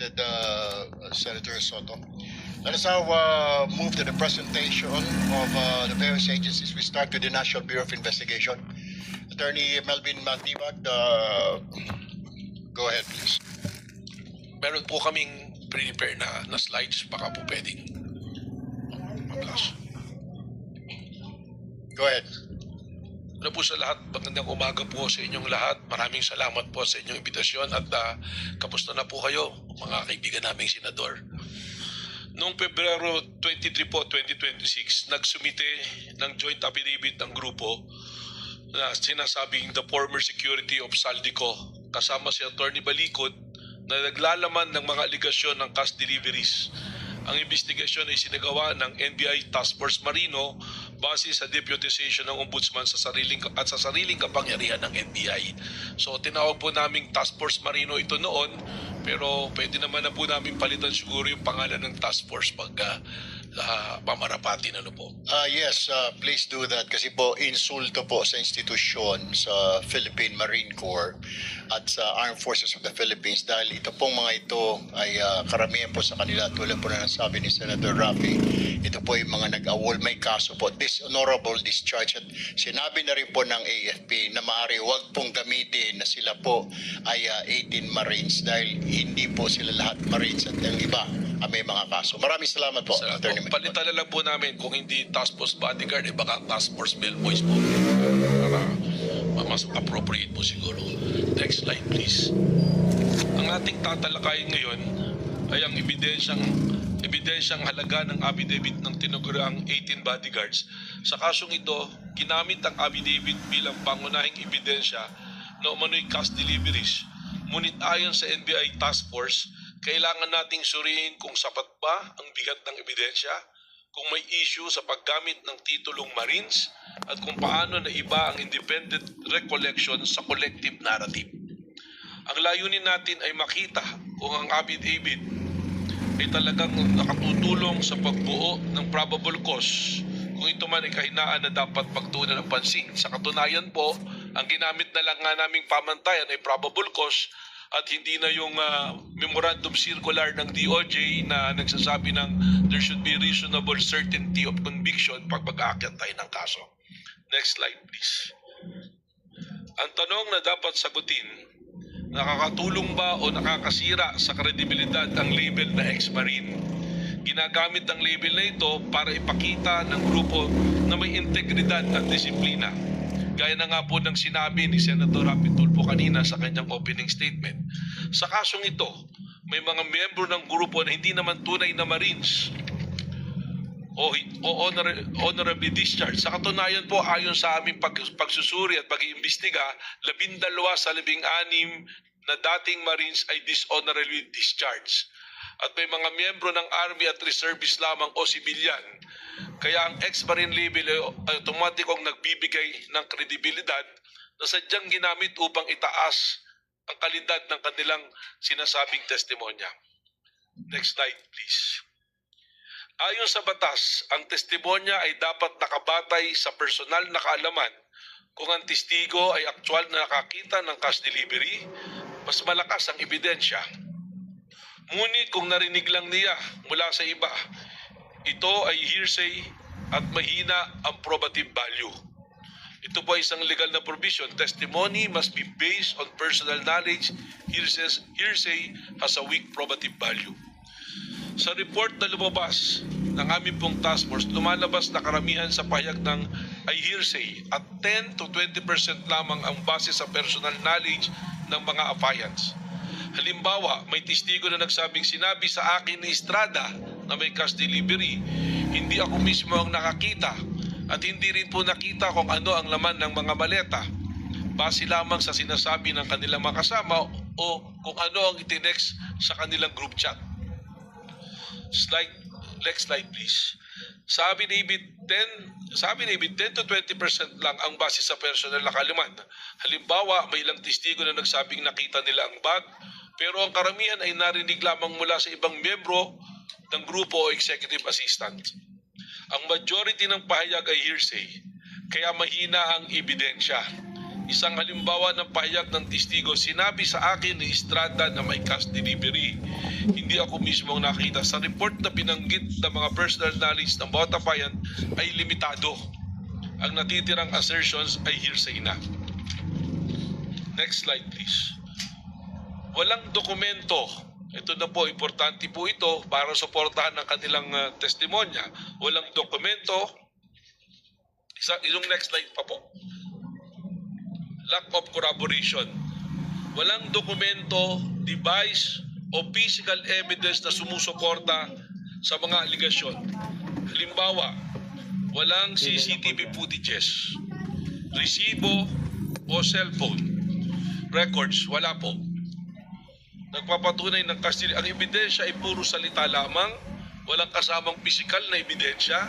noted, Senator Soto. Let us now move to the presentation of the various agencies. We start with the National Bureau of Investigation. Attorney Melvin Matibag, go ahead, please. Meron po kaming prepare na slides, baka po pwedeng ma-flash. Go ahead. Ano po sa lahat, magandang umaga po sa inyong lahat. Maraming salamat po sa inyong imbitasyon at kamusta na po kayo, mga kaibigan naming senador. Noong Pebrero 23 po, 2026, nagsumite ng joint affidavit ng grupo na sinasabing the former security of Saldico kasama si Attorney Balikod na naglalaman ng mga aligasyon ng cash deliveries. Ang investigasyon ay sinagawa ng NBI Task Force Marino base sa deputization ng Ombudsman sa sariling kapangyarihan ng NBI. So tinawag po naming Task Force Marino ito noon, pero pwede naman na po namin palitan siguro yung pangalan ng Task Force pag pamarapati na po. Yes, please do that kasi po insulto po sa institusyon sa Philippine Marine Corps at sa Armed Forces of the Philippines dahil ito pong mga ito ay karamihan po sa kanila tulad po na nasabi ni Senator Rafi, ito po yung mga nag-awol, may kaso po, dishonorable discharge at sinabi na rin po ng AFP na maaari huwag pong gamitin na sila po ay 18 Marines dahil hindi po sila lahat Marines at ang iba may mga kaso. Maraming salamat po, Attorney. Palitan na lang po namin kung hindi Task Force Bodyguard, baka Task Force Bellboys po. Para mas appropriate po siguro. Next slide please. Ang ating tatalakayin ngayon ay ang ebidensyang halaga ng affidavit ng tinaguriang 18 bodyguards. Sa kasong ito, ginamit ang affidavit bilang pangunahing ebidensya na umano'y cash deliveries. Ngunit ayon sa NBI Task Force, kailangan nating suriin kung sapat ba ang bigat ng ebidensya, kung may issue sa paggamit ng titulong Marines, at kung paano na iba ang independent recollection sa collective narrative. Ang layunin natin ay makita kung ang affidavit ay talagang nakatutulong sa pagbuo ng probable cause, kung ito man ay kahinaan na dapat pagtuunan ng pansin. Sa katunayan po, ang ginamit na lang nga naming pamantayan ay probable cause at hindi na yung memorandum circular ng DOJ na nagsasabi ng there should be reasonable certainty of conviction pag mag-aakyat tayo ng kaso. Next slide please. Ang tanong na dapat sagutin, nakakatulong ba o nakakasira sa kredibilidad ang label na ex-marine? Ginagamit ang label na ito para ipakita ng grupo na may integridad at disiplina. Gaya na nga po ng sinabi ni Senator Rafi Tulfo kanina sa kanyang opening statement. Sa kasong ito, may mga miyembro ng grupo na hindi naman tunay na Marines o honorably discharged. Sa katunayan po, ayon sa aming pagsusuri at pag-iimbestiga, 12 sa 16 na dating Marines ay dishonorably discharged. At may mga miyembro ng Army at Reservists lamang o sibilyan. Kaya ang ex-Marine label ay automatikong nagbibigay ng kredibilidad na sadyang ginamit upang itaas ang kalidad ng kanilang sinasabing testimonya. Next slide please. Ayon sa batas, ang testimonya ay dapat nakabatay sa personal na kaalaman. Kung ang testigo ay aktual na nakakita ng cash delivery, mas malakas ang ebidensya. Ngunit kung narinig lang niya mula sa iba, ito ay hearsay at mahina ang probative value. Ito po ay isang legal na provision. Testimony must be based on personal knowledge. Hearsay has a weak probative value. Sa report na lumabas ng aming pong task force, lumalabas na karamihan sa pahayag ng ay hearsay at 10 to 20% lamang ang base sa personal knowledge ng mga affiants. Halimbawa, may testigo na nagsabing sinabi sa akin ni Estrada na may cash delivery. Hindi ako mismo ang nakakita at hindi rin po nakita kung ano ang laman ng mga maleta. Base lamang sa sinasabi ng kanilang mga kasama o kung ano ang itinext sa kanilang group chat. Next slide please. Sabi ni David 10 to 20% lang ang base sa personal na kaalaman. Halimbawa, may ilang testigo na nagsabing nakita nila ang bag, pero ang karamihan ay narinig lamang mula sa ibang miyembro ng grupo o executive assistant. Ang majority ng pahayag ay hearsay, kaya mahina ang ebidensya. Isang halimbawa ng pahayag ng testigo, sinabi sa akin ni Estrada na may cash delivery. Hindi ako mismo ang nakita. Sa report na binanggit ng mga personal knowledge ng bawat tapayan ay limitado. Ang natitirang assertions ay hearsay na. Next slide please. Walang dokumento. Ito na po, importante po ito para suportahan ng kanilang testimonya. Walang dokumento. Yung next slide pa po. Lack of corroboration. Walang dokumento, device, o physical evidence na sumusuporta sa mga aligasyon. Halimbawa, walang CCTV footages, resibo o cellphone records, wala po. Nagpapatunay ng custody. Ang ebidensya ay puro salita lamang, walang kasamang physical na ebidensya.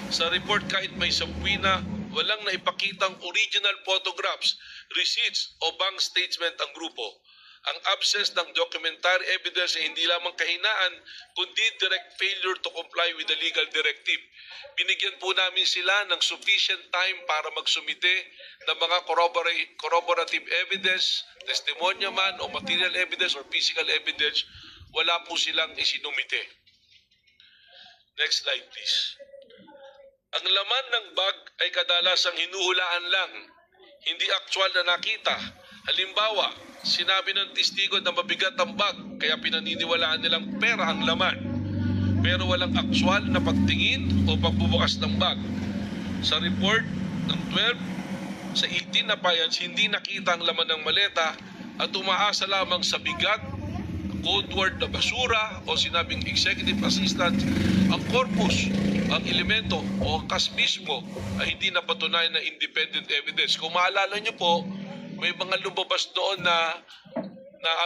Sa report kahit may subpoena, walang naipakitang original photographs, receipts o bank statement ang grupo. Ang absence ng documentary evidence ay hindi lamang kahinaan, kundi direct failure to comply with the legal directive. Binigyan po namin sila ng sufficient time para magsumite ng mga corroborative evidence, testimonya man o material evidence or physical evidence. Wala po silang isinumite. Next slide please. Ang laman ng bag ay kadalasang hinuhulaan lang, hindi actual na nakita. Halimbawa, sinabi ng testigo na mabigat ang bag, kaya pinaniniwalaan nilang pera ang laman. Pero walang actual na pagtingin o pagbubukas ng bag. Sa report ng 12, sa 18 na payans, hindi nakita ang laman ng maleta at umaasa lamang sa bigat, code word na basura o sinabing executive assistant. Ang corpus, ang elemento o ang kas mismo ay hindi napatunayan na independent evidence. Kung maalala nyo po, may mga lumabas doon na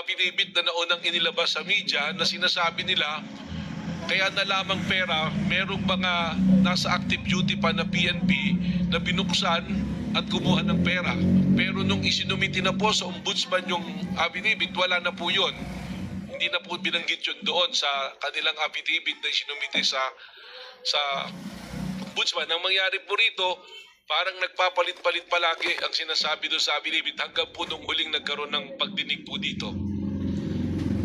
affidavit na naunang inilabas sa media na sinasabi nila kaya na lamang pera, merong mga nasa active duty pa na PNP na binuksan at kumuha ng pera. Pero nung isinumiti na po sa ombudsman yung affidavit, wala na po yun. Hindi na po binanggit yun doon sa kanilang affidavit na isinumiti sa ombudsman. Ang mangyari po rito, parang nagpapalit-palit palagi ang sinasabi doon sa affidavit hanggang po nung huling nagkaroon ng pagdinig po dito.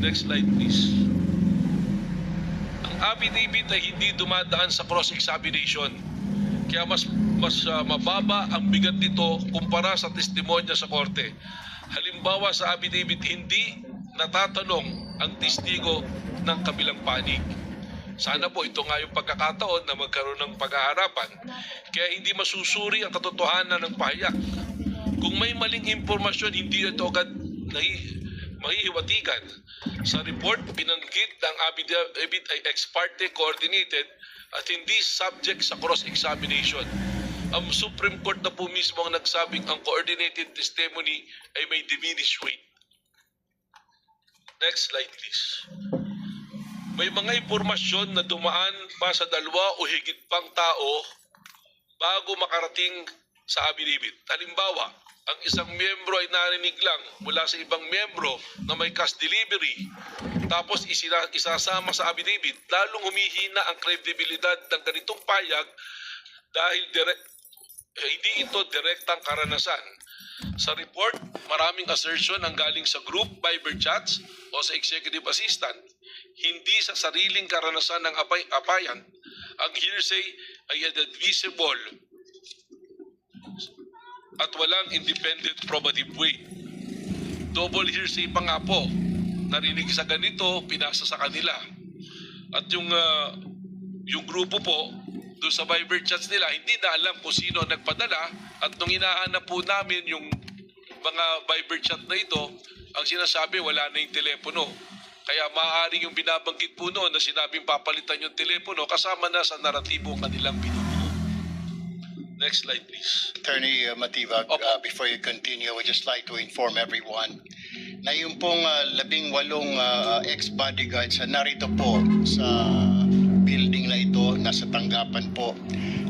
Next slide please. Ang affidavit ay hindi dumadaan sa cross-examination. Kaya mas mababa ang bigat nito kumpara sa testimonya sa korte. Halimbawa sa affidavit, hindi natatanong ang testigo ng kabilang panig. Sana po ito nga yung pagkakataon na magkaroon ng pag-aarapan. Kaya hindi masusuri ang katotohanan ng pahayag. Kung may maling impormasyon, hindi ito agad mahihiwatigan. Sa report, binanggit ang affidavit ay ex parte coordinated at hindi subject sa cross-examination. Ang Supreme Court na po mismo ang nagsabing ang coordinated testimony ay may diminished weight. Next slide please. May mga impormasyon na dumaan pa sa dalawa o higit pang tao bago makarating sa affidavit. Halimbawa, ang isang miyembro ay narinig lang mula sa ibang miyembro na may cash delivery, tapos isasama sa affidavit, lalong humihina ang kredibilidad ng ganitong payag dahil hindi ito direktang karanasan. Sa report, maraming assertion ang galing sa group Viber chats o sa executive assistant. Hindi sa sariling karanasan ng apayan. Ang hearsay ay inadmissible at walang independent probative weight. Double hearsay pa nga po. Narinig sa ganito, pinasa sa kanila. At yung grupo po, doon sa Viber chats nila, hindi na alam kung sino ang nagpadala. At nung hinahanap po namin yung mga Viber chat na ito, ang sinasabi wala na yung telepono. Kaya maaaring yung binabanggit po noon na sinabing papalitan yung telepono kasama na sa naratibo kanilang binubuo. Next slide please. Attorney Matibag, before you continue, I would just like to inform everyone na yung pong 18 ex-bodyguards na narito po sa building na ito, nasa tanggapan po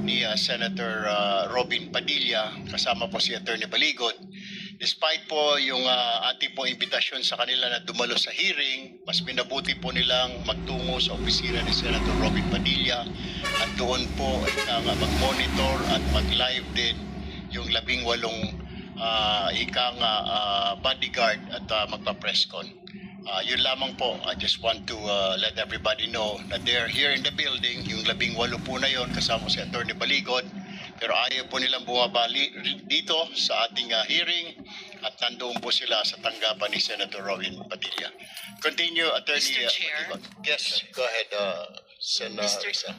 ni Senator Robin Padilla, kasama po si Attorney Baligot. Despite po yung ating po imbitasyon sa kanila na dumalo sa hearing, mas minabuti po nilang magtungo sa opisina ni Senator Robin Padilla at doon po mag-monitor at mag-live din yung 18 bodyguard at magpa-press con. Yun lamang po, I just want to let everybody know na they're here in the building, yung 18 po na yon kasama si Atty. Baligod, pero ayaw po nilang bumabali dito sa ating hearing at nandoon po sila sa tanggapan ni Senator Robin Padilla. Continue, Attorney Mr. Chair. Baligod. Yes, go ahead, Sen. Mr. Risa.